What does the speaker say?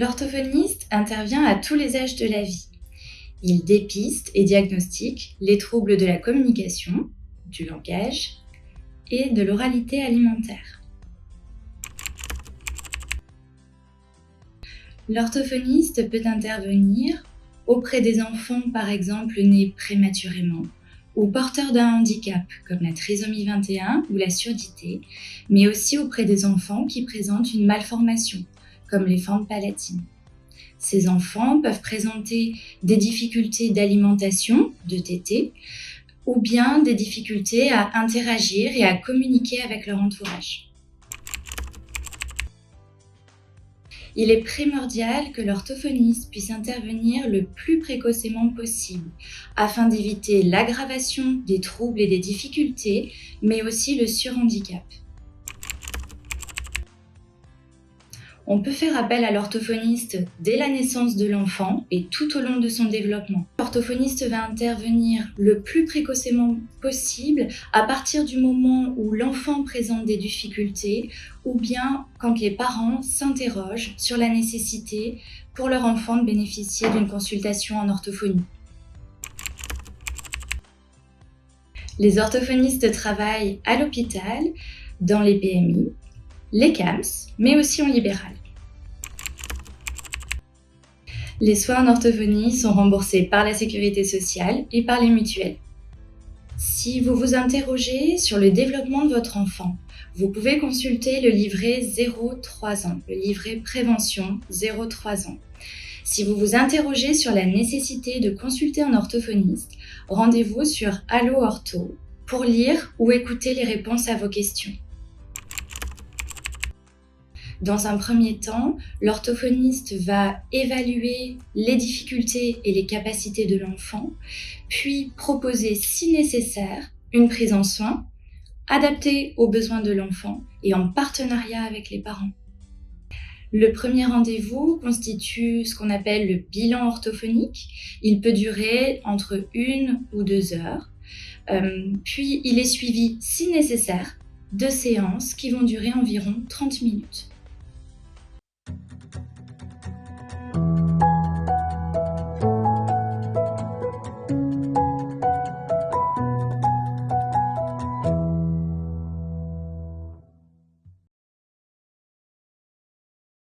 L'orthophoniste intervient à tous les âges de la vie. Il dépiste et diagnostique les troubles de la communication, du langage et de l'oralité alimentaire. L'orthophoniste peut intervenir auprès des enfants, par exemple, nés prématurément ou porteurs d'un handicap comme la trisomie 21 ou la surdité, mais aussi auprès des enfants qui présentent une malformation comme les fentes palatines. Ces enfants peuvent présenter des difficultés d'alimentation, de tétée, ou bien des difficultés à interagir et à communiquer avec leur entourage. Il est primordial que l'orthophoniste puisse intervenir le plus précocement possible afin d'éviter l'aggravation des troubles et des difficultés, mais aussi le surhandicap. On peut faire appel à l'orthophoniste dès la naissance de l'enfant et tout au long de son développement. L'orthophoniste va intervenir le plus précocement possible à partir du moment où l'enfant présente des difficultés ou bien quand les parents s'interrogent sur la nécessité pour leur enfant de bénéficier d'une consultation en orthophonie. Les orthophonistes travaillent à l'hôpital, dans les PMI, les CAMS, mais aussi en libéral. Les soins en orthophonie sont remboursés par la sécurité sociale et par les mutuelles. Si vous vous interrogez sur le développement de votre enfant, vous pouvez consulter le livret 0-3 ans, le livret prévention 0-3 ans. Si vous vous interrogez sur la nécessité de consulter un orthophoniste, rendez-vous sur Allo Ortho pour lire ou écouter les réponses à vos questions. Dans un premier temps, l'orthophoniste va évaluer les difficultés et les capacités de l'enfant, puis proposer, si nécessaire, une prise en soin adaptée aux besoins de l'enfant et en partenariat avec les parents. Le premier rendez-vous constitue ce qu'on appelle le bilan orthophonique. Il peut durer entre 1 ou 2 heures, puis il est suivi, si nécessaire, de séances qui vont durer environ 30 minutes.